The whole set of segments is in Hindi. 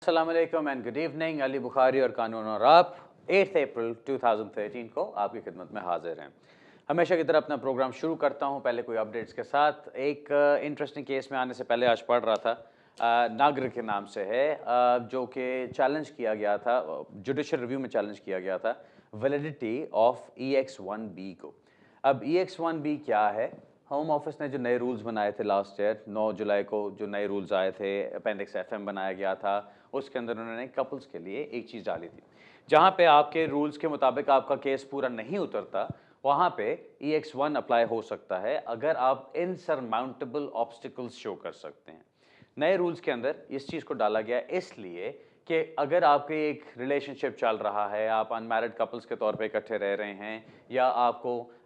अस्सलाम वालेकुम and good evening. Ali Bukhari और कानून और आप 8 अप्रैल 2013 को आपकी खिदमत में हाजिर हैं। हमेशा की तरह अपना प्रोग्राम शुरू करता हूं पहले कोई अपडेट्स के साथ। एक इंटरेस्टिंग केस में आने से पहले आज पढ़ रहा था, नागर के नाम से है, जो कि चैलेंज किया गया था, जुडिशियल रिव्यू में चैलेंज किया गया था वैलिडिटी ऑफ EX1B को। अब EX1B क्या है? होम ऑफिस ने जो नए रूल्स बनाए थे लास्ट ईयर 9 जुलाई को, जो नए रूल्स आए थे, अपेंडिक्स FM बनाया गया था, उसके अंदर उन्होंने कपल्स के लिए एक चीज़ डाली थी, जहाँ पे आपके रूल्स के मुताबिक आपका केस पूरा नहीं उतरता, वहाँ पे EX1 अप्लाई हो सकता है अगर आप इनसरमाउंटेबल ऑब्स्टिकल्स शो कर सकते हैं। नए रूल्स के अंदर इस चीज़ को डाला गया इसलिए कि अगर आपके एक रिलेशनशिप चल रहा है, आप अनमैरिड कपल्स के तौर पे इकट्ठे रह रहे हैं, या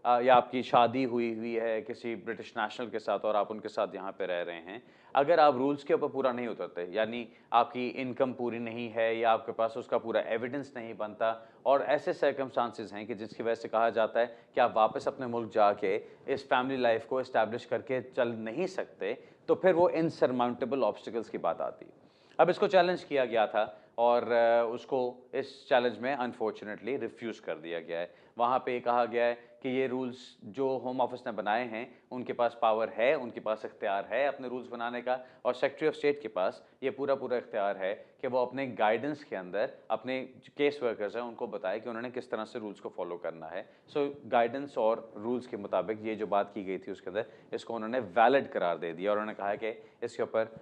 या आपकी शादी हुई हुई है किसी ब्रिटिश नेशनल के साथ और आप उनके साथ यहाँ पे रह रहे हैं, अगर आप रूल्स के ऊपर पूरा नहीं उतरते, यानी आपकी इनकम पूरी नहीं है या आपके पास उसका पूरा एविडेंस नहीं बनता, और ऐसे सर्कमस्टांसेस हैं कि जिसकी वजह से कहा जाता है कि आप वापस अपने मुल्क जाके इस फैमिली लाइफ को इस्टेब्लिश करके चल नहीं सकते, तो फिर वो इनसरमाउंटेबल ऑब्स्टिकल्स की बात आती है। अब इसको चैलेंज किया गया था और उसको इस चैलेंज में अनफॉर्चुनेटली रिफ्यूज़ कर दिया गया है। वहाँ पे कहा गया है कि ये रूल्स जो होम ऑफिस ने बनाए हैं, उनके पास पावर है, उनके पास इख्तियार है अपने रूल्स बनाने का, और सेक्रेटरी ऑफ स्टेट के पास ये पूरा इख्तियार है कि वो अपने गाइडेंस के अंदर अपने केस वर्कर्स हैं उनको बताए कि उन्होंने किस तरह से रूल्स को फॉलो करना है। सो गाइडेंस और रूल्स के मुताबिक ये जो बात की गई थी उसके अंदर इसको उन्होंने वैलिड करार दे दिया और उन्होंने कहा कि इसके ऊपर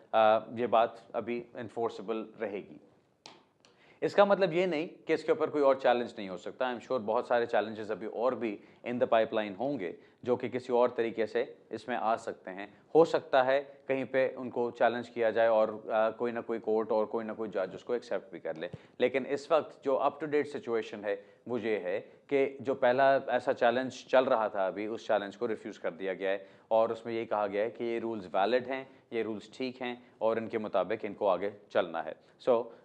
ये बात अभी इन्फोर्सेबल रहेगी। इसका मतलब ये नहीं कि इसके ऊपर कोई और चैलेंज नहीं हो सकता। आई एम श्योर बहुत सारे चैलेंजेस अभी और भी इन द पाइपलाइन होंगे जो कि किसी और तरीके से इसमें आ सकते हैं। हो सकता है कहीं पे उनको चैलेंज किया जाए और कोई ना कोई कोर्ट और कोई ना कोई जज उसको एक्सेप्ट भी कर ले, लेकिन इस वक्त जो अप टू डेट सिचुएशन है वो ये है कि जो पहला ऐसा चैलेंज चल रहा था अभी, उस चैलेंज को रिफ्यूज़ कर दिया गया है और उसमें ये कहा गया है कि ये रूल्स वैलिड हैं, ये रूल्स ठीक हैं और इनके मुताबिक इनको आगे चलना है।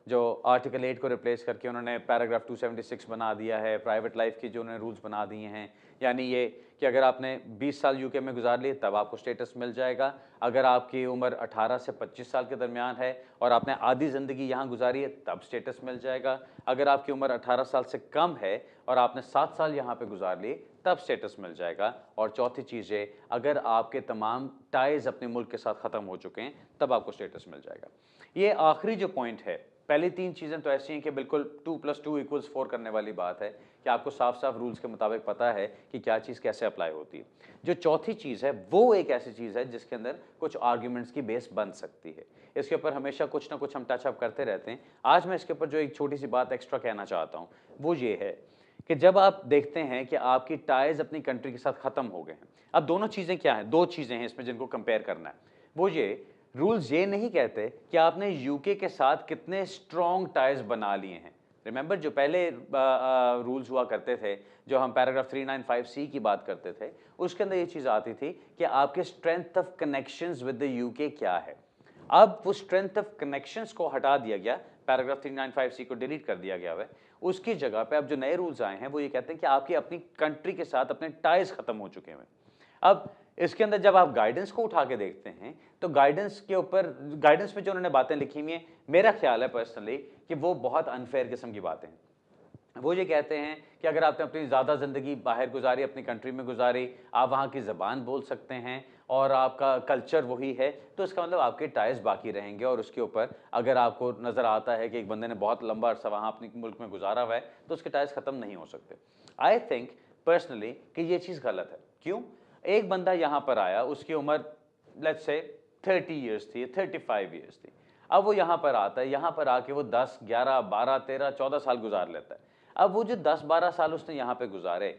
जो आर्टिकल 8 को रिप्लेस करके उन्होंने पैराग्राफ 276 बना दिया है, प्राइवेट लाइफ की जो उन्होंने रूल्स बना दिए हैं, यानी ये कि अगर आपने 20 साल यूके में गुजार लिए तब आपको स्टेटस मिल जाएगा, अगर आपकी उम्र 18 से 25 साल के दरमियान है और आपने आधी ज़िंदगी यहाँ गुजारी है तब स्टेटस मिल जाएगा, अगर आपकी उम्र 18 साल से कम है और आपने 7 साल यहाँ पे गुजार लिए तब स्टेटस मिल जाएगा, और चौथी चीज़ है अगर आपके तमाम टाइज़ अपने मुल्क के साथ ख़त्म हो चुके हैं तब आपको स्टेटस मिल जाएगा। ये आखिरी जो पॉइंट है, पहली 3 चीज़ें तो ऐसी हैं कि बिल्कुल 2 + 2 = 4 करने वाली बात है कि आपको साफ-साफ रूल्स के मुताबिक पता है कि क्या चीज़ कैसे अप्लाई होती है। जो चौथी चीज़ है वो एक ऐसी चीज़ है जिसके अंदर कुछ आर्ग्यूमेंट्स की बेस बन सकती है। इसके ऊपर हमेशा कुछ ना कुछ हम टच अप करते रहते हैं। आज मैं इसके ऊपर जो एक छोटी-सी बात एक्स्ट्रा कहना चाहता हूँ वो ये है कि जब आप देखते हैं कि आपकी टाइज़ अपनी कंट्री के साथ ख़त्म हो गए हैं, अब दोनों चीज़ें क्या हैं? 2 चीज़ें हैं इसमें जिनको कंपेयर करना है। वो ये, रूल्स ये नहीं कहते कि आपने यूके के साथ कितने स्ट्रॉन्ग टाइज बना लिए हैं। रिमेंबर जो पहले रूल्स हुआ करते थे, जो हम पैराग्राफ 395C की बात करते थे, उसके अंदर ये चीज़ आती थी कि आपके strength of connections with the UK क्या है। अब वो स्ट्रेंथ ऑफ कनेक्शंस को हटा दिया गया, पैराग्राफ 395C को डिलीट कर दिया गया है। उसकी जगह पे अब जो नए रूल्स आए हैं वो ये कहते हैं कि आपकी अपनी कंट्री के साथ अपने टाइज खत्म हो चुके हैं। अब इसके अंदर जब आप गाइडेंस को उठा के देखते हैं तो गाइडेंस के ऊपर, गाइडेंस में जो उन्होंने बातें लिखी हुई हैं, मेरा ख्याल है पर्सनली कि वो बहुत अनफेयर किस्म की बातें हैं। वो ये कहते हैं कि अगर आपने अपनी ज़्यादा ज़िंदगी बाहर गुजारी, अपनी कंट्री में गुजारी, आप वहाँ की ज़बान बोल सकते हैं और आपका कल्चर वही है, तो इसका मतलब आपके टाइज बाकी रहेंगे, और उसके ऊपर अगर आपको नज़र आता है कि एक बंदे ने बहुत लंबा अरसा वहाँ अपने मुल्क में गुजारा हुआ है तो उसके टाइज ख़त्म नहीं हो सकते। आई थिंक पर्सनली कि ये चीज़ गलत है। क्यों? एक बंदा यहाँ पर आया, उसकी उम्र लेट्स से 30 ईयर्स थी, 35 ईयर्स थी। अब वो यहाँ पर आता है, यहाँ पर आके वो 10, 11, 12, 13, 14 साल गुजार लेता है। अब वो जो 10-12 साल उसने यहाँ पे गुजारे,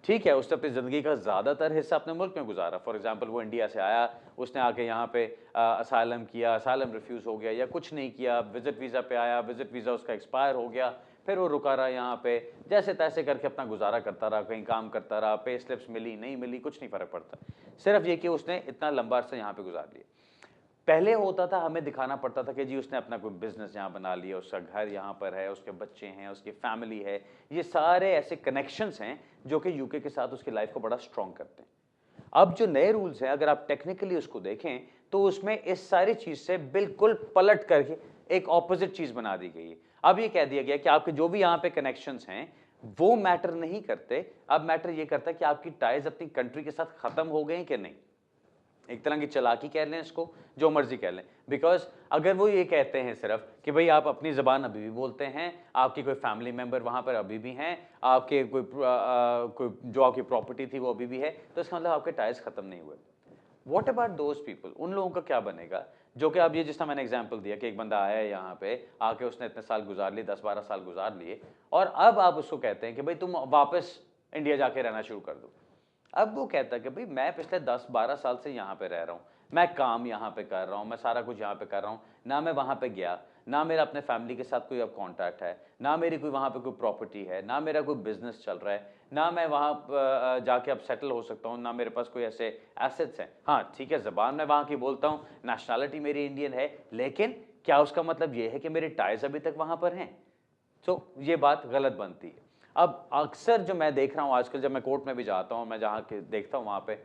ठीक है, उसने अपनी ज़िंदगी का ज़्यादातर हिस्सा अपने मुल्क में गुजारा। फॉर एग्जांपल वो इंडिया से आया, उसने आके यहाँ पे असाइलम किया, असाइलम रिफ्यूज़ हो गया या कुछ नहीं किया, विज़िट वीज़ा पे आया, विज़िट वीज़ा उसका एक्सपायर हो गया, फिर वो रुका रहा यहाँ पे, जैसे तैसे करके अपना गुजारा करता रहा, कहीं काम करता रहा, पे स्लिप्स मिली, नहीं मिली, कुछ नहीं फ़र्क पड़ता। सिर्फ ये कि उसने इतना लंबा अरसा यहाँ पे गुजार लिया। पहले होता था, हमें दिखाना पड़ता था कि जी उसने अपना कोई बिजनेस यहाँ बना लिया, उसका घर यहाँ पर है, उसके बच्चे हैं, उसकी फैमिली है। ये सारे ऐसे कनेक्शंस हैं जो कि यूके के साथ उसकी लाइफ को बड़ा स्ट्रॉन्ग करते हैं। अब जो नए रूल्स हैं, अगर आप टेक्निकली उसको देखें तो उसमें इस सारी चीज़ से बिल्कुल पलट करके एक ऑपोजिट चीज़ बना दी गई है। अब ये कह दिया गया कि आपके जो भी यहाँ पे कनेक्शंस हैं, वो मैटर नहीं करते, अब मैटर ये करता है कि आपकी टाइज़ अपनी कंट्री के साथ ख़त्म हो गए हैं कि नहीं। एक तरह की चालाकी कह लें इसको, जो मर्जी कह लें, बिकॉज अगर वो ये कहते हैं सिर्फ कि भाई आप अपनी ज़बान अभी भी बोलते हैं, आपकी कोई फैमिली मेम्बर वहाँ पर अभी भी हैं, आपके कोई जो आपकी प्रॉपर्टी थी वो अभी भी है, तो इसका मतलब आपके टाइज ख़त्म नहीं हुए। वॉट अबाउट दोज पीपल, उन लोगों का क्या बनेगा जो कि अब ये जिस तरह मैंने एग्जाम्पल दिया कि एक बंदा आया है यहाँ पे, आके उसने इतने साल गुजार लिए, 10-12 साल गुजार लिए, और अब आप उसको कहते हैं कि भाई तुम वापस इंडिया जाके रहना शुरू कर दो। अब वो कहता है कि भाई मैं पिछले 10-12 साल से यहाँ पे रह रहा हूँ, मैं काम यहाँ पे कर रहा हूँ, मैं सारा कुछ यहाँ पे कर रहा हूँ, ना मैं वहाँ पे गया, ना मेरा अपने फैमिली के साथ कोई अब कॉन्टैक्ट है, ना मेरी कोई वहाँ पे कोई प्रॉपर्टी है, ना मेरा कोई बिजनेस चल रहा है, ना मैं वहाँ जाके अब सेटल हो सकता हूँ, ना मेरे पास कोई ऐसे एसेट्स हैं। हाँ ठीक है, ज़बान मैं वहाँ की बोलता हूँ, नेशनैलिटी मेरी इंडियन है, लेकिन क्या उसका मतलब ये है कि मेरे टाइज अभी तक वहाँ पर हैं? तो ये बात गलत बनती है। अब अक्सर जो मैं देख रहा हूँ आजकल, जब मैं कोर्ट में भी जाता हूँ, मैं जहाँ के देखता हूँ वहाँ पे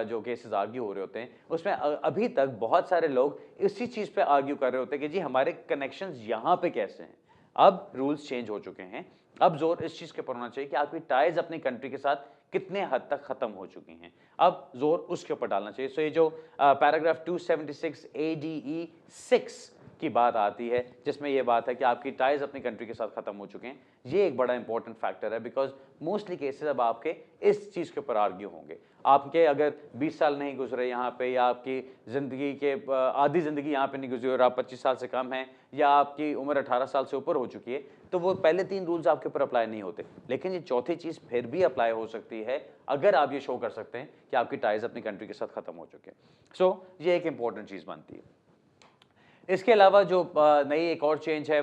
जो केसेस आर्ग्यू हो रहे होते हैं, उसमें अभी तक बहुत सारे लोग इसी चीज़ पे आर्ग्यू कर रहे होते हैं कि जी हमारे कनेक्शंस यहाँ पे कैसे हैं। अब रूल्स चेंज हो चुके हैं, अब जोर इस चीज़ के ऊपर होना चाहिए कि आपकी टाइज अपनी कंट्री के साथ कितने हद तक ख़त्म हो चुकी हैं, अब जोर उसके ऊपर डालना चाहिए। सो ये जो पैराग्राफ 276 ADE 6 की बात आती है, जिसमें ये बात है कि आपकी टाइज अपनी कंट्री के साथ खत्म हो चुके हैं, ये एक बड़ा इंपॉर्टेंट फैक्टर है, बिकॉज मोस्टली केसेस अब आपके इस चीज़ के ऊपर आर्ग्यू होंगे। आपके अगर 20 साल नहीं गुजरे यहाँ पे, या आपकी ज़िंदगी के आधी ज़िंदगी यहाँ पे नहीं गुजरी और आप 25 साल से कम हैं, या आपकी उम्र 18 साल से ऊपर हो चुकी है, तो वो पहले 3 रूल्स आपके ऊपर अप्लाई नहीं होते, लेकिन ये चौथी चीज़ फिर भी अप्लाई हो सकती है अगर आप ये शो कर सकते हैं कि आपकी टाइज अपनी कंट्री के साथ खत्म हो चुके हैं। सो ये एक इंपॉर्टेंट चीज़ बनती है। इसके अलावा जो नई एक और चेंज है,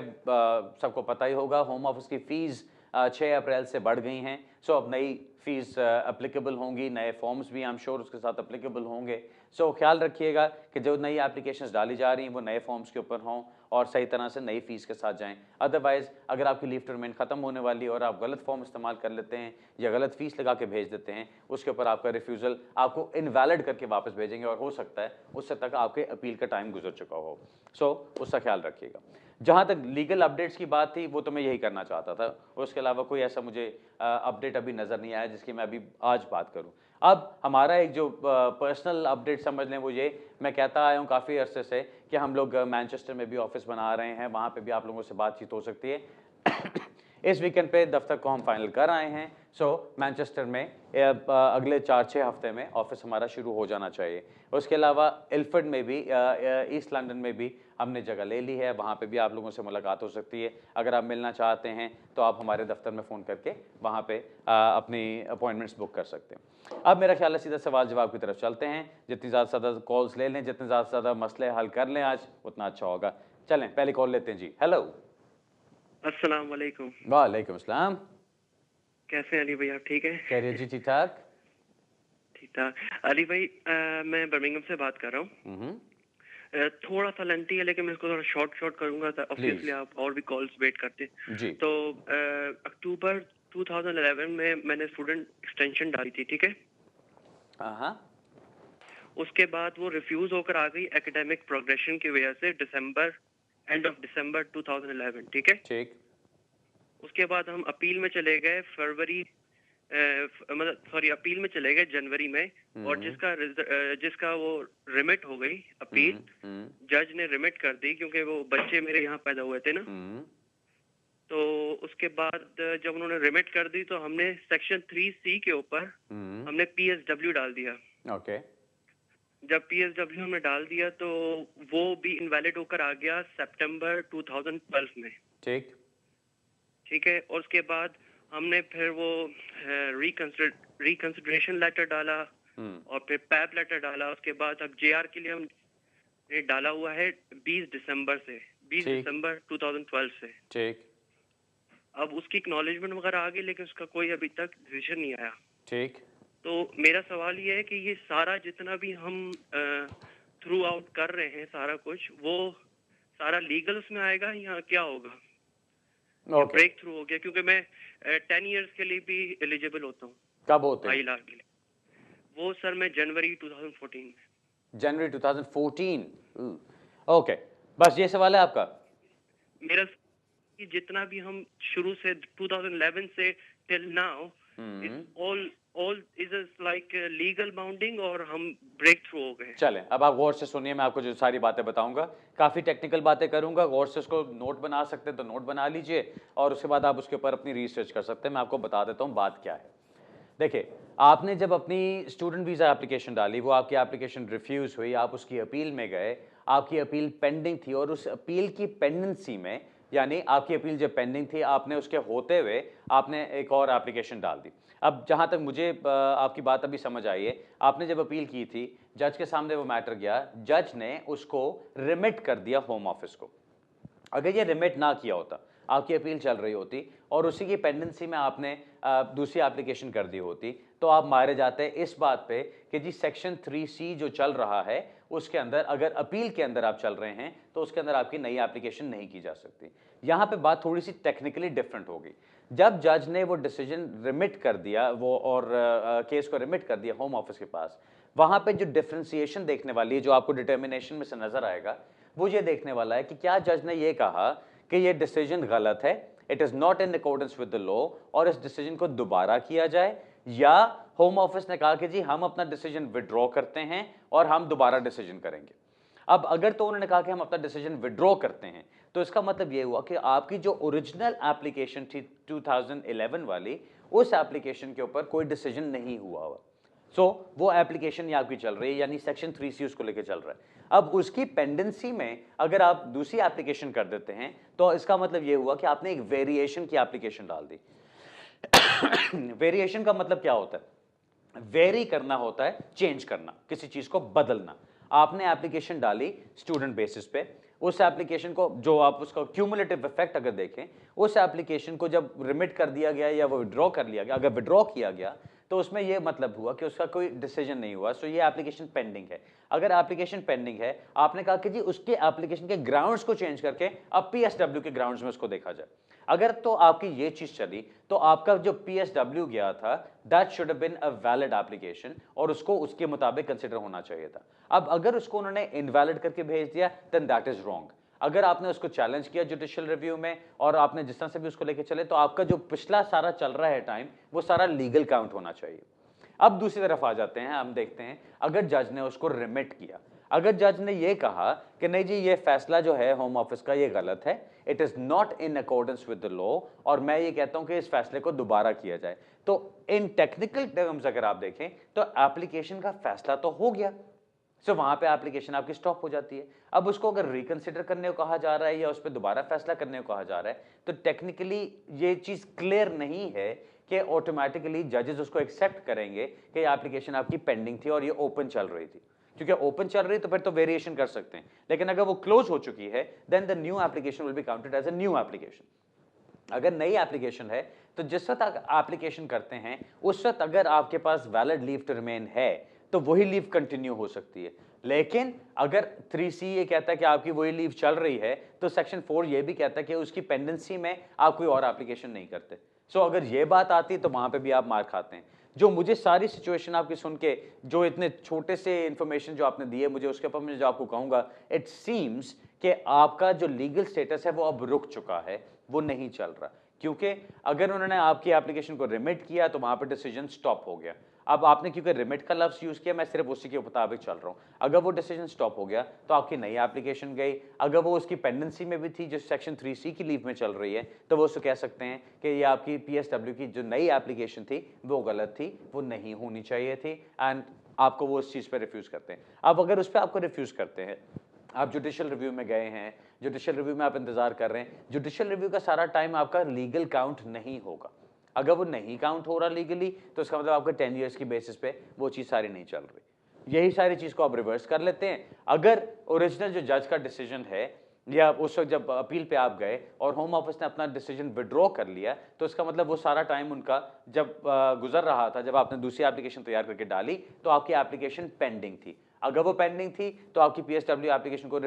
सबको पता ही होगा, होम ऑफिस की फ़ीस 6 अप्रैल से बढ़ गई हैं। सो अब नई फ़ीस एप्लीकेबल होंगी, नए फॉर्म्स भी आई एम श्योर उसके साथ एप्लीकेबल होंगे। सो ख्याल रखिएगा कि जो नई एप्लीकेशंस डाली जा रही हैं वो नए फॉर्म्स के ऊपर हों और सही तरह से नई फ़ीस के साथ जाएं। अदरवाइज़ अगर आपकी लीव टू रिमेन ख़त्म होने वाली है और आप गलत फॉर्म इस्तेमाल कर लेते हैं या गलत फ़ीस लगा के भेज देते हैं, उसके ऊपर आपका रिफ्यूज़ल आपको इनवैलिड करके वापस भेजेंगे, और हो सकता है उससे तक आपके अपील का टाइम गुजर चुका हो। सो उसका ख्याल रखिएगा। जहाँ तक लीगल अपडेट्स की बात थी, वो तो मैं यही करना चाहता था, उसके अलावा कोई ऐसा मुझे अपडेट अभी नज़र नहीं आया जिसकी मैं अभी आज बात करूँ। अब हमारा एक जो पर्सनल अपडेट समझ लें, वो ये, मैं कहता आया हूँ काफ़ी अरसे से कि हम लोग मैनचेस्टर में भी ऑफिस बना रहे हैं, वहाँ पे भी आप लोगों से बातचीत हो सकती है। इस वीकेंड पे दफ्तर को हम फाइनल कर आए हैं। सो मैनचेस्टर में अगले 4-6 हफ्ते में ऑफिस हमारा शुरू हो जाना चाहिए। उसके अलावा इल्फर्ड में भी, ईस्ट लंदन में भी हमने जगह ले ली है, वहाँ पे भी आप लोगों से मुलाकात हो सकती है। अगर आप मिलना चाहते हैं तो आप हमारे दफ्तर में फ़ोन करके वहाँ पे अपनी अपॉइंटमेंट्स बुक कर सकते हैं। अब मेरा ख्याल है सीधा सवाल जवाब की तरफ चलते हैं। जितनी ज़्यादा से ज़्यादा कॉल्स ले लें, जितने ज़्यादा से ज़्यादा मसले हल कर लें आज, उतना अच्छा होगा। चलें पहली कॉल लेते हैं जी। हेलो। अस्सलाम वालेकुम। वालेकुम अस्सलाम। कैसे हैं अली भाई, आप ठीक हैं? कह रही जी ठीक ठाक। ठीक ठाक। अली भाई, मैं बर्मिंघम से बात कर रहा हूँ। थोड़ा सा लेंथी है लेकिन मैं इसको थोड़ा शॉर्ट करूंगा, तो ऑब्वियसली आप और भी कॉल्स वेट करते जी। तो अक्टूबर 2011 में मैंने स्टूडेंट एक्सटेंशन डाली थी, ठीक है? हाँ। उसके बाद वो रिफ्यूज होकर आ गई एकेडमिक प्रोग्रेशन की वजह से, एंड ऑफ दिसंबर 2011, ठीक है? ठीक। उसके बाद हम अपील में चले गए अपील में चले गए जनवरी में, और जिसका वो रिमिट हो गई अपील, जज ने रिमिट कर दी क्योंकि वो बच्चे मेरे यहाँ पैदा हुए थे ना। तो उसके बाद जब उन्होंने रिमिट कर दी तो हमने सेक्शन 3C के ऊपर हमने PSW डाल दिया। ओके। जब PSW हमने डाल दिया तो वो भी इनवैलिड होकर आ गया सितंबर 2012 में। ठीक है। और उसके बाद हमने फिर वो रिकंसिडरेशन लेटर डाला और फिर पैप लेटर डाला। उसके बाद अब JR के लिए हमने डाला हुआ है 20 दिसंबर 2012 से। ठीक। अब उसकी एक्नॉलेजमेंट वगैरह आ गई, लेकिन उसका कोई अभी तक डिसीजन नहीं आया। ठीक। तो मेरा सवाल ये है कि ये सारा जितना भी हम थ्रू आउट कर रहे हैं, सारा कुछ वो सारा लीगल उसमें आएगा या क्या होगा? ब्रेक थ्रू हो गया, क्योंकि मैं 10 इयर्स के लिए भी एलिजिबल होता हूँ। कब होते हैं? के लिए वो सर मैं जनवरी 2014 में। जनवरी 2014। ओके, बस ये सवाल है आपका? मेरा कि जितना भी हम शुरू से 2011 से till now all is like legal bounding और हम ब्रेक थ्रू हो गए। चलें, अब आप गौर से सुनिए, मैं आपको जो सारी बातें बताऊंगा, काफ़ी टेक्निकल बातें करूंगा, गौर से उसको नोट बना सकते हैं तो नोट बना लीजिए और उसके बाद आप उसके ऊपर अपनी रिसर्च कर सकते हैं। मैं आपको बता देता हूं बात क्या है। देखिए, आपने जब अपनी स्टूडेंट वीज़ा एप्लीकेशन डाली, वो आपकी एप्लीकेशन रिफ्यूज़ हुई, आप उसकी अपील में गए, आपकी अपील पेंडिंग थी और उस अपील की पेंडेंसी में, यानी आपकी अपील जब पेंडिंग थी, आपने उसके होते हुए आपने एक और एप्लीकेशन डाल दी। अब जहाँ तक मुझे आपकी बात अभी समझ आई है, आपने जब अपील की थी, जज के सामने वो मैटर गया, जज ने उसको रिमिट कर दिया होम ऑफिस को। अगर ये रिमिट ना किया होता, आपकी अपील चल रही होती और उसी की पेंडेंसी में आपने दूसरी एप्लीकेशन कर दी होती, तो आप मारे जाते इस बात पे कि जी सेक्शन 3C जो चल रहा है उसके अंदर, अगर अपील के अंदर आप चल रहे हैं तो उसके अंदर आपकी नई एप्लीकेशन नहीं की जा सकती। यहाँ पे बात थोड़ी सी टेक्निकली डिफरेंट होगी। जब जज ने वो डिसीजन रिमिट कर दिया, वो और केस को रिमिट कर दिया होम ऑफिस के पास, वहाँ पे जो डिफ्रेंसिएशन देखने वाली है, जो आपको डिटर्मिनेशन में से नजर आएगा, वो ये देखने वाला है कि क्या जज ने ये कहा कि ये डिसीजन गलत है, it is not in accordance with the law, और इस डिसीजन को दोबारा किया जाए, या होम ऑफिस ने कहा कि जी हम अपना डिसीजन विड्रॉ करते हैं और हम दोबारा डिसीजन करेंगे। अब अगर तो उन्होंने कहा कि हम अपना डिसीजन विड्रॉ करते हैं, तो इसका मतलब ये हुआ कि आपकी जो ओरिजिनल एप्लीकेशन थी 2011 वाली, उस एप्लीकेशन के ऊपर कोई डिसीजन नहीं हुआ हुआ। वो एप्लीकेशन आपकी चल रही है, यानी सेक्शन 3C उसको लेके चल रहा है। अब उसकी पेंडेंसी में अगर आप दूसरी एप्लीकेशन कर देते हैं, तो इसका मतलब ये हुआ कि आपने एक वेरिएशन की एप्लीकेशन डाल दी। वेरिएशन का मतलब क्या होता है? वेरी करना होता है चेंज करना, किसी चीज को बदलना। आपने एप्लीकेशन डाली स्टूडेंट बेसिस पे, उस एप्लीकेशन को, जो आप उसका क्यूमुलेटिव इफेक्ट अगर देखें, उस एप्लीकेशन को जब रिमिट कर दिया गया या वो विड्रॉ कर लिया गया, अगर विड्रॉ किया गया तो उसमें यह मतलब हुआ कि उसका कोई डिसीजन नहीं हुआ, सो ये एप्लीकेशन पेंडिंग है। अगर एप्लीकेशन पेंडिंग है, आपने कहा कि जी उसके एप्लीकेशन के ग्राउंड्स को चेंज करके अब पीएसडब्ल्यू के ग्राउंड्स में उसको देखा जाए। अगर तो आपकी ये चीज चली, तो आपका जो पीएसडब्ल्यू गया था, that should have been a valid application और उसको उसके मुताबिक कंसीडर होना चाहिए था। अब अगर उसको उन्होंने इनवैलिड करके भेज दिया, देन दैट इज रॉन्ग। अगर आपने उसको चैलेंज किया जुडिशियल रिव्यू में और आपने जिस तरह से भी उसको लेके चले, तो आपका जो पिछला सारा चल रहा है टाइम, वो सारा लीगल काउंट होना चाहिए। अब दूसरी तरफ आ जाते हैं, हम देखते हैं अगर जज ने उसको रिमिट किया, अगर जज ने ये कहा कि नहीं जी ये फैसला जो है होम ऑफिस का ये गलत है, it is not in accordance with the law, और मैं ये कहता हूं कि इस फैसले को दोबारा किया जाए, तो इन टेक्निकल टर्म्स अगर आप देखें तो एप्लीकेशन का फैसला तो हो गया, सो वहां पे एप्लीकेशन आपकी स्टॉप हो जाती है। अब उसको अगर रिकंसिडर करने को कहा जा रहा है या उस पर दोबारा फैसला करने को कहा जा रहा है, तो टेक्निकली ये चीज क्लियर नहीं है कि ऑटोमेटिकली जजेस उसको एक्सेप्ट करेंगे कि ये एप्लीकेशन आपकी पेंडिंग थी और ये ओपन चल रही थी। क्योंकि ओपन चल रही तो फिर तो वेरिएशन कर सकते हैं, लेकिन अगर वो क्लोज हो चुकी है, then the new application will be counted as a new application. अगर नई एप्लीकेशन है, तो जिस वक्त आप एप्लीकेशन करते हैं, उस वक्त अगर आपके पास वैलिड लीव टू रिमेन है, तो वही लीव कंटिन्यू हो सकती है। लेकिन अगर 3C ये कहता है कि आपकी वही लीव चल रही है, तो सेक्शन 4 ये भी कहता है कि उसकी पेंडेंसी में आप कोई और एप्लीकेशन नहीं करते। अगर ये बात आती है, तो वहां पे भी आप मार खाते हैं। जो मुझे सारी सिचुएशन आपकी सुन के, जो इतने छोटे से इंफॉर्मेशन जो आपने दी है मुझे, उसके ऊपर मैं जो आपको कहूंगा, इट सीम्स कि आपका जो लीगल स्टेटस है वो अब रुक चुका है, वो नहीं चल रहा। क्योंकि अगर उन्होंने आपकी एप्लीकेशन को रिमिट किया, तो वहां पर डिसीजन स्टॉप हो गया। अब आपने क्योंकि रिमिट का लफ्ज यूज किया, मैं सिर्फ उसी के मुताबिक चल रहा हूं। अगर वो डिसीजन स्टॉप हो गया, तो आपकी नई एप्लीकेशन गई। अगर वो उसकी पेंडेंसी में भी थी, जो सेक्शन 3C की लीव में चल रही है, तो वो उसको कह सकते हैं कि ये आपकी पीएसडब्ल्यू की जो नई एप्लीकेशन थी वो गलत थी, वो नहीं होनी चाहिए थी, एंड आपको वो उस चीज पर रिफ्यूज करते हैं। अब अगर उस पर आपको रिफ्यूज करते हैं, आप जुडिशियल रिव्यू में गए हैं, जुडिशियल रिव्यू में आप इंतजार कर रहे हैं, जुडिशियल रिव्यू का सारा टाइम आपका लीगल काउंट नहीं होगा। अगर वो नहीं काउंट हो रहा लीगली, तो इसका मतलब आपका 10 ईयर्स की बेसिस पे वो चीज़ सारी नहीं चल रही। यही सारी चीज़ को आप रिवर्स कर लेते हैं। अगर ओरिजिनल जो जज का डिसीजन है, या उस वक्त जब अपील पे आप गए और होम ऑफिस ने अपना डिसीजन विड्रॉ कर लिया, तो इसका मतलब वो सारा टाइम उनका जब गुजर रहा था, जब आपने दूसरी एप्लीकेशन तैयार करके डाली, तो आपकी एप्लीकेशन पेंडिंग थी। अगर वो पेंडिंग थी, तो आपकी पीएसडब्ल्यू एप्लीकेशन को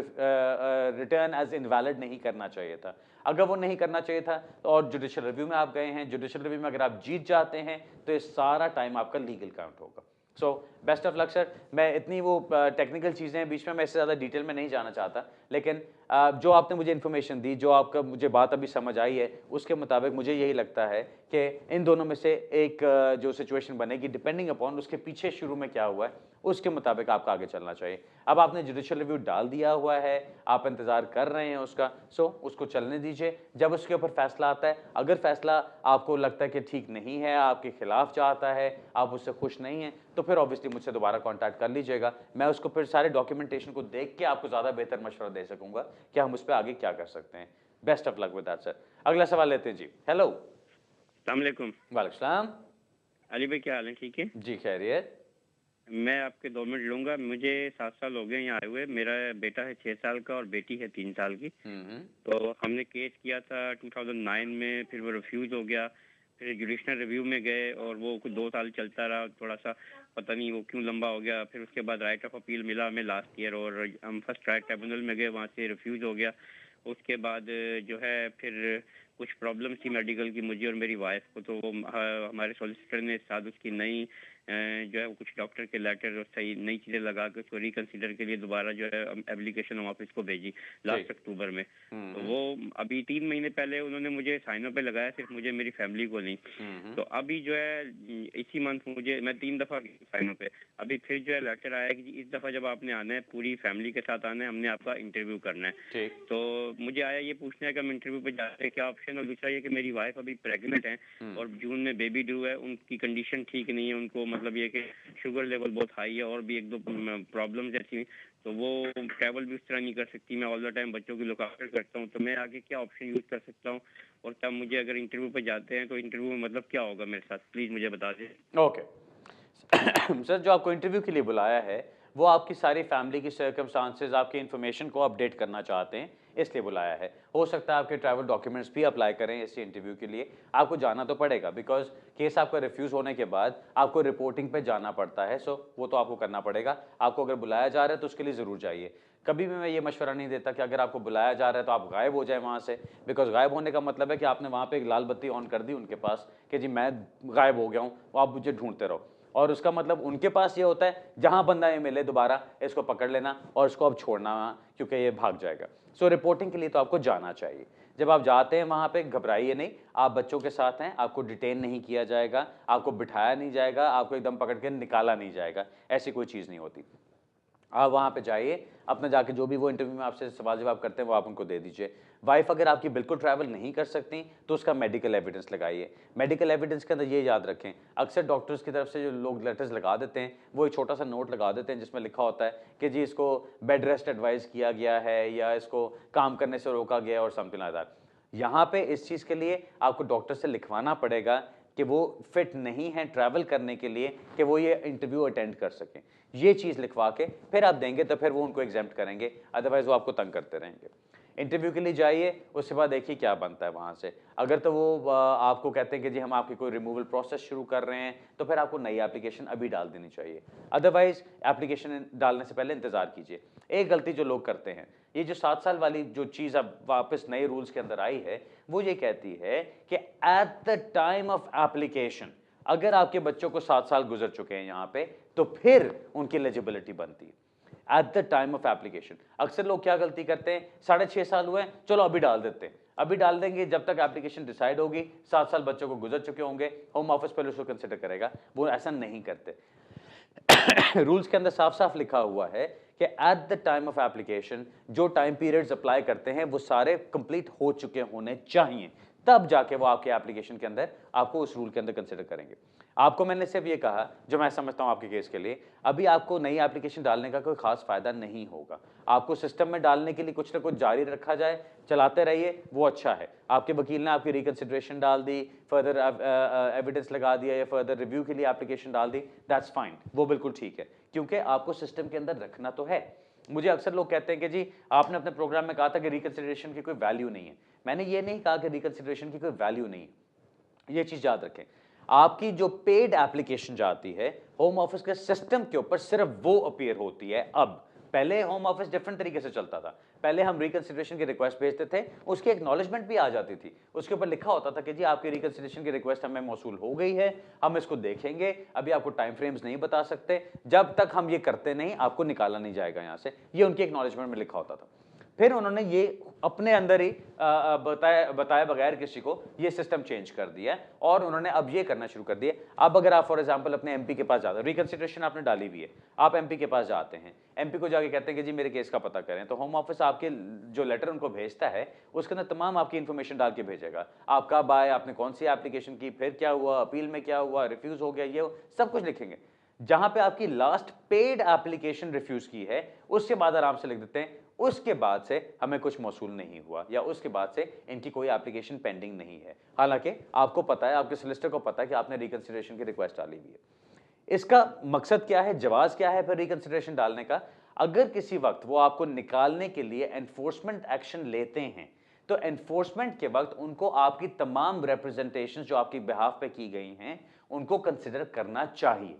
रिटर्न एज इनवैलिड नहीं करना चाहिए था। अगर वो नहीं करना चाहिए था, तो और जुडिशियल रिव्यू में आप गए हैं, जुडिशियल रिव्यू में अगर आप जीत जाते हैं, तो ये सारा टाइम आपका लीगल काउंट होगा। So best of luck sir. मैं इतनी वो टेक्निकल चीज़ें हैं बीच में, मैं इससे ज़्यादा डिटेल में नहीं जाना चाहता, लेकिन जो आपने मुझे इन्फॉर्मेशन दी, जो आपका मुझे बात अभी समझ आई है, उसके मुताबिक मुझे यही लगता है कि इन दोनों में से एक जो सिचुएशन बनेगी डिपेंडिंग अपॉन उसके पीछे शुरू में क्या हुआ है, उसके मुताबिक आपका आगे चलना चाहिए। अब आपने जुडिशियल रिव्यू डाल दिया हुआ है, आप इंतज़ार कर रहे हैं उसका, सो उसको चलने दीजिए। जब उसके ऊपर फैसला आता है, अगर फैसला आपको लगता है कि ठीक नहीं है, आपके खिलाफ चाहता है, आप उससे खुश नहीं हैं, तो फिर ऑब्वियसली मुझसे दोबारा कॉन्टैक्ट कर लीजिएगा। मैं उसको फिर सारे डॉक्यूमेंटेशन को देख के आपको ज़्यादा बेहतर मशवरा दे सकूंगा कि हम उस पर आगे क्या कर सकते हैं। Best of luck with that sir. अगला सवाल लेते हैं जी। हेलो। अस्सलाम वालेकुम। वालेकुम सलाम। अली भाई क्या हाल है? ठीक है। जी खैरियत। मैं आपके 2 मिनट लूंगा। मुझे 7 साल हो गए यहाँ आए हुए। मेरा बेटा है 6 साल का और बेटी है 3 साल की। तो हमने केस किया था 2009 में, फिर वो रिफ्यूज हो गया। फिर जुडिशनल रिव्यू में गए और वो कुछ 2 साल चलता रहा, थोड़ा सा पता नहीं वो क्यों लंबा हो गया। फिर उसके बाद राइट ऑफ अपील मिला हमें लास्ट ईयर और हम फर्स्ट ट्रायल ट्रिब्यूनल में गए, वहाँ से रिफ्यूज हो गया। उसके बाद जो है फिर कुछ प्रॉब्लम थी मेडिकल की मुझे और मेरी वाइफ को, तो वो हमारे सॉलिसिटर ने साथ उसकी नई जो है कुछ डॉक्टर के लेटर और सही नई चीज़ें लगा के उसको रिकंसिडर के लिए दोबारा जो है एप्लीकेशन ऑफिस को भेजी लास्ट अक्टूबर में। तो वो अभी 3 महीने पहले उन्होंने मुझे साइनों पे लगाया, सिर्फ मुझे, मेरी फैमिली को नहीं। तो अभी जो है इसी मंथ मुझे, मैं 3 दफ़ा साइनों पे, अभी फिर जो है लेटर आया कि इस दफ़ा जब आपने आना है पूरी फैमिली के साथ आना है, हमने आपका इंटरव्यू करना है। तो मुझे आया ये पूछना है कि हम इंटरव्यू पे जाते हैं क्या ऑप्शन, और दूसरा ये कि मेरी वाइफ अभी प्रेग्नेंट है और जून में बेबी ड्यू है, उनकी कंडीशन ठीक नहीं है, उनको मतलब ये कि शुगर लेवल बहुत हाई है और भी 1-2 प्रॉब्लम्स ऐसी, तो वो ट्रैवल भी उस तरह नहीं कर सकती। मैं ऑल द टाइम बच्चों की लुक आफ्टर करता हूँ, तो मैं आगे क्या ऑप्शन यूज़ कर सकता हूँ, और तब मुझे अगर इंटरव्यू पे जाते हैं तो इंटरव्यू में मतलब क्या होगा मेरे साथ, प्लीज़ मुझे बता दें। ओके। सर जो आपको इंटरव्यू के लिए बुलाया है वो आपकी सारी फैमिली की सर्कमस्टांसेस, आपकी इन्फॉर्मेशन को अपडेट करना चाहते हैं, इसलिए बुलाया है। हो सकता है आपके ट्रैवल डॉक्यूमेंट्स भी अप्लाई करें इस इंटरव्यू के लिए। आपको जाना तो पड़ेगा बिकॉज केस आपका रिफ्यूज़ होने के बाद आपको रिपोर्टिंग पे जाना पड़ता है, सो वो तो आपको करना पड़ेगा। आपको अगर बुलाया जा रहा है तो उसके लिए ज़रूर जाइए। कभी भी मैं ये मशवरा नहीं देता कि अगर आपको बुलाया जा रहा है तो आप गायब हो जाए वहाँ से, बिकॉज गायब होने का मतलब है कि आपने वहाँ पे एक लाल बत्ती ऑन कर दी उनके पास कि जी मैं गायब हो गया हूँ, आप मुझे ढूंढते रहो। और उसका मतलब उनके पास ये होता है जहां बंदा ये मिले दोबारा इसको पकड़ लेना और इसको अब छोड़ना क्योंकि ये भाग जाएगा। सो रिपोर्टिंग के लिए तो आपको जाना चाहिए। जब आप जाते हैं वहां पे घबराइए नहीं, आप बच्चों के साथ हैं, आपको डिटेन नहीं किया जाएगा, आपको बिठाया नहीं जाएगा, आपको एकदम पकड़ के निकाला नहीं जाएगा, ऐसी कोई चीज़ नहीं होती। आप वहाँ पे जाइए, अपना जाके जो भी वो इंटरव्यू में आपसे सवाल जवाब करते हैं वो आप उनको दे दीजिए। वाइफ अगर आपकी बिल्कुल ट्रैवल नहीं कर सकती तो उसका मेडिकल एविडेंस लगाइए। मेडिकल एविडेंस के अंदर ये याद रखें, अक्सर डॉक्टर्स की तरफ से जो लोग लेटर्स लगा देते हैं वो एक छोटा सा नोट लगा देते हैं जिसमें लिखा होता है कि जी इसको बेड रेस्ट एडवाइस किया गया है या इसको काम करने से रोका गया और समथिंग लाइक दैट। यहाँ पे इस चीज़ के लिए आपको डॉक्टर से लिखवाना पड़ेगा कि वो फिट नहीं है ट्रैवल करने के लिए कि वो ये इंटरव्यू अटेंड कर सकें। ये चीज़ लिखवा के फिर आप देंगे तो फिर वो उनको एग्जाम्प्ट करेंगे, अदरवाइज वो आपको तंग करते रहेंगे। इंटरव्यू के लिए जाइए, उसके बाद देखिए क्या बनता है वहाँ से। अगर तो वो आपको कहते हैं कि जी हम आपकी कोई रिमूवल प्रोसेस शुरू कर रहे हैं तो फिर आपको नई एप्लीकेशन अभी डाल देनी चाहिए, अदरवाइज एप्लीकेशन डालने से पहले इंतज़ार कीजिए। एक गलती जो लोग करते हैं, ये जो 7 साल वाली जो चीज़ अब वापस नए रूल्स के अंदर आई है वो ये कहती है कि at the time of application अगर आपके बच्चों को 7 साल गुजर चुके हैं यहाँ पे तो फिर उनकी एलिजिबिलिटी बनती है at the time of application. अक्सर लोग क्या गलती करते हैं, 6.5 साल हुए हैं चलो अभी डाल देते हैं, अभी डाल देंगे, जब तक एप्लीकेशन डिसाइड होगी 7 साल बच्चों को गुजर चुके होंगे, होम ऑफिस पहले उसको कंसिडर करेगा। वो ऐसा नहीं करते। रूल्स के अंदर साफ साफ लिखा हुआ है कि at the time of application जो टाइम पीरियड्स अप्लाई करते हैं वो सारे कंप्लीट हो चुके होने चाहिए, तब जाके वो आपके एप्लीकेशन के अंदर आपको उस रूल के अंदर कंसिडर करेंगे। आपको मैंने सिर्फ ये कहा जो मैं समझता हूं आपके केस के लिए, अभी आपको नई एप्लीकेशन डालने का कोई खास फायदा नहीं होगा। आपको सिस्टम में डालने के लिए कुछ ना कुछ जारी रखा जाए, चलाते रहिए, वो अच्छा है। आपके वकील ने आपकी रिकंसिडरेशन डाल दी, फर्दर एविडेंस लगा दिया या फर्दर रिव्यू के लिए एप्लीकेशन डाल दी, दैट्स फाइन, वो बिल्कुल ठीक है, क्योंकि आपको सिस्टम के अंदर रखना तो है। मुझे अक्सर लोग कहते हैं कि जी आपने अपने प्रोग्राम में कहा था कि रिकंसिडरेशन की कोई वैल्यू नहीं है। मैंने ये नहीं कहा कि रिकंसिडरेशन की कोई वैल्यू नहीं है, ये चीज़ याद रखें। आपकी जो पेड एप्लीकेशन जाती है होम ऑफिस के सिस्टम के ऊपर, सिर्फ वो अपीयर होती है अब। पहले होम ऑफिस डिफरेंट तरीके से चलता था। पहले हम रिकंसिडरेशन की रिक्वेस्ट भेजते थे, उसकी एक्नॉलेजमेंट भी आ जाती थी, उसके ऊपर लिखा होता था कि जी आपकी रिकंसिडरेशन की रिक्वेस्ट हमें मौसूल हो गई है, हम इसको देखेंगे, अभी आपको टाइम फ्रेम्स नहीं बता सकते, जब तक हम ये करते नहीं आपको निकाला नहीं जाएगा यहाँ से, ये उनकी एक्नॉलेजमेंट में लिखा होता था। फिर उन्होंने ये अपने अंदर ही बताए बगैर किसी को ये सिस्टम चेंज कर दिया और उन्होंने अब ये करना शुरू कर दिया। अब अगर आप फॉर एग्जांपल अपने एमपी के पास जाते हैं, रिकंसिडरेशन आपने डाली भी है, आप एमपी के पास जाते हैं, एमपी को जाके कहते हैं कि जी मेरे केस का पता करें, तो होम ऑफिस आपके जो लेटर उनको भेजता है उसके अंदर तमाम आपकी इंफॉर्मेशन डाल के भेजेगा। आप कब आए, आपने कौन सी एप्लीकेशन की, फिर क्या हुआ, अपील में क्या हुआ, रिफ्यूज हो गया, ये सब कुछ लिखेंगे। जहां पे आपकी लास्ट पेड एप्लीकेशन रिफ्यूज की है उसके बाद आराम से लिख देते हैं उसके बाद से हमें कुछ मौसूल नहीं हुआ या उसके बाद से इनकी कोई एप्लीकेशन पेंडिंग नहीं है। हालांकि आपको पता है, आपके सोलिसिटर को पता है कि आपने रिकंसिडरेशन की रिक्वेस्ट डाली हुई है। इसका मकसद क्या है, जवाब क्या है फिर रिकंसिडरेशन डालने का? अगर किसी वक्त वो आपको निकालने के लिए एनफोर्समेंट एक्शन लेते हैं तो एनफोर्समेंट के वक्त उनको आपकी तमाम रिप्रेजेंटेशन जो आपकी बिहाफ पे की गई हैं उनको कंसिडर करना चाहिए।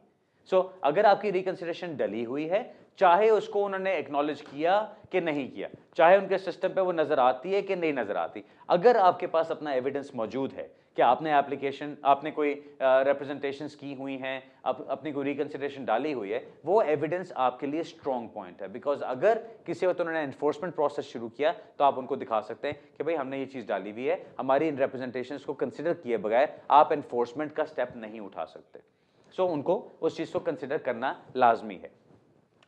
अगर आपकी रिकंसिडरेशन डली हुई है, चाहे उसको उन्होंने एक्नॉलेज किया कि नहीं किया, चाहे उनके सिस्टम पे वो नजर आती है कि नहीं नजर आती, अगर आपके पास अपना एविडेंस मौजूद है कि आपने एप्लीकेशन, आपने कोई रिप्रेजेंटेशंस की हुई हैं, अपनी कोई रिकंसिडरेशन डाली हुई है, वो एविडेंस आपके लिए स्ट्रॉन्ग पॉइंट है। बिकॉज अगर किसी वक्त उन्होंने एनफोर्समेंट प्रोसेस शुरू किया तो आप उनको दिखा सकते हैं कि भाई हमने ये चीज़ डाली हुई है, हमारी इन रिप्रेजेंटेशंस को कंसिडर किए बगैर आप एनफोर्समेंट का स्टेप नहीं उठा सकते। उनको उस चीज़ को कंसिडर करना लाजमी है।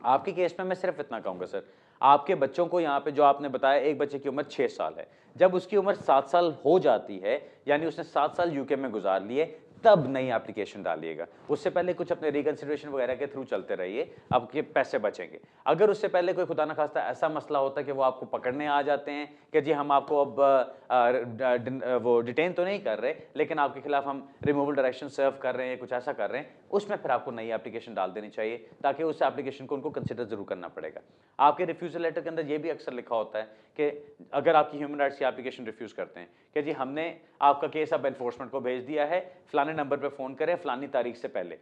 आपके केस में मैं सिर्फ इतना कहूँगा सर, आपके बच्चों को यहाँ पे जो आपने बताया, एक बच्चे की उम्र 6 साल है, जब उसकी उम्र 7 साल हो जाती है, यानी उसने 7 साल यूके में गुजार लिए, तब नई एप्लीकेशन डालिएगा। उससे पहले कुछ अपने रिकंसिडरेशन वगैरह के थ्रू चलते रहिए, आपके पैसे बचेंगे। अगर उससे पहले कोई खुदा न खास्ता ऐसा मसला होता है कि वो आपको पकड़ने आ जाते हैं कि जी हम आपको अब वो डिटेन तो नहीं कर रहे लेकिन आपके खिलाफ हम रिमूवल डायरेक्शन सर्व कर रहे हैं, कुछ ऐसा कर रहे हैं, उसमें फिर आपको नई एप्लीकेशन डाल देनी चाहिए ताकि उस एप्लीकेशन को उनको कंसिडर जरूर करना पड़ेगा। आपके रिफ्यूजल लेटर के अंदर ये भी अक्सर लिखा होता है कि अगर आपकी ह्यूमन राइट्स की एप्लीकेशन रिफ्यूज करते हैं कि जी हमने आपका केस अब एनफोर्समेंट को भेज दिया है, फलाने नंबर पे फ़ोन करें फलानी तारीख से पहले।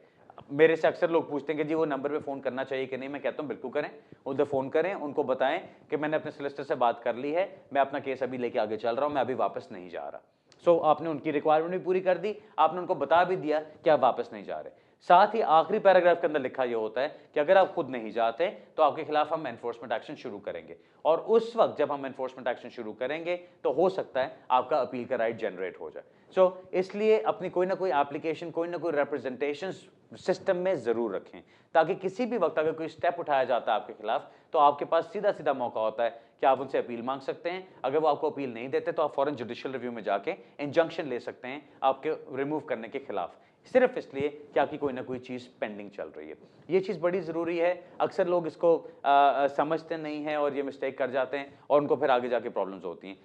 मेरे से अक्सर लोग पूछते हैं कि जी वो नंबर पे फ़ोन करना चाहिए कि नहीं, मैं कहता हूँ बिल्कुल करें, उधर फ़ोन करें, उनको बताएं कि मैंने अपने सोलिसिटर से बात कर ली है, मैं अपना केस अभी लेके आगे चल रहा हूँ, मैं अभी वापस नहीं जा रहा। आपने उनकी रिक्वायरमेंट भी पूरी कर दी, आपने उनको बता भी दिया कि आप वापस नहीं जा रहे। साथ ही आखिरी पैराग्राफ के अंदर लिखा यह होता है कि अगर आप खुद नहीं जाते तो आपके खिलाफ हम एनफोर्समेंट एक्शन शुरू करेंगे, और उस वक्त जब हम एनफोर्समेंट एक्शन शुरू करेंगे तो हो सकता है आपका अपील का राइट जनरेट हो जाए। इसलिए अपनी कोई ना कोई एप्लीकेशन, कोई ना कोई रिप्रेजेंटेशन सिस्टम में जरूर रखें ताकि किसी भी वक्त अगर कोई स्टेप उठाया जाता है आपके खिलाफ तो आपके पास सीधा सीधा मौका होता है कि आप उनसे अपील मांग सकते हैं। अगर वो आपको अपील नहीं देते तो आप फौरन जुडिशियल रिव्यू में जाके इंजंक्शन ले सकते हैं आपके रिमूव करने के खिलाफ, सिर्फ इसलिए कि आपकी कोई ना कोई चीज़ पेंडिंग चल रही है। ये चीज़ बड़ी ज़रूरी है, अक्सर लोग इसको समझते नहीं हैं और ये मिस्टेक कर जाते हैं और उनको फिर आगे जाके प्रॉब्लम्स होती हैं।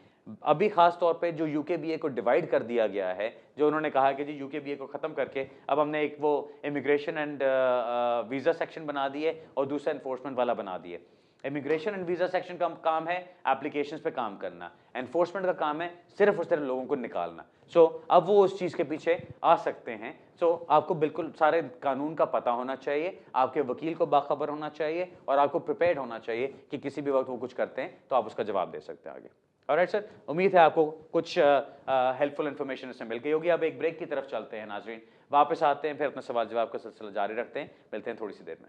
अभी खास तौर पे जो यूकेबीए को डिवाइड कर दिया गया है, जो उन्होंने कहा कि जी यूकेबीए को ख़त्म करके अब हमने एक वो इमिग्रेशन एंड वीज़ा सेक्शन बना दिए और दूसरा एनफोर्समेंट वाला बना दिए। इमिग्रेशन एंड वीज़ा सेक्शन का काम है एप्लीकेशंस पे काम करना, एनफोर्समेंट का काम है सिर्फ उस तरह लोगों को निकालना। अब वो उस चीज़ के पीछे आ सकते हैं। आपको बिल्कुल सारे कानून का पता होना चाहिए, आपके वकील को बाखबर होना चाहिए और आपको प्रिपेयर्ड होना चाहिए कि किसी भी वक्त वो कुछ करते हैं तो आप उसका जवाब दे सकते हैं आगे। ऑलराइट सर, उम्मीद है आपको कुछ हेल्पफुल इन्फॉर्मेशन इसमें मिल गई होगी। अब एक ब्रेक की तरफ चलते हैं नाजरीन, वापस आते हैं, फिर अपना सवाल जवाब का सिलसिला जारी रखते हैं। मिलते हैं थोड़ी सी देर में।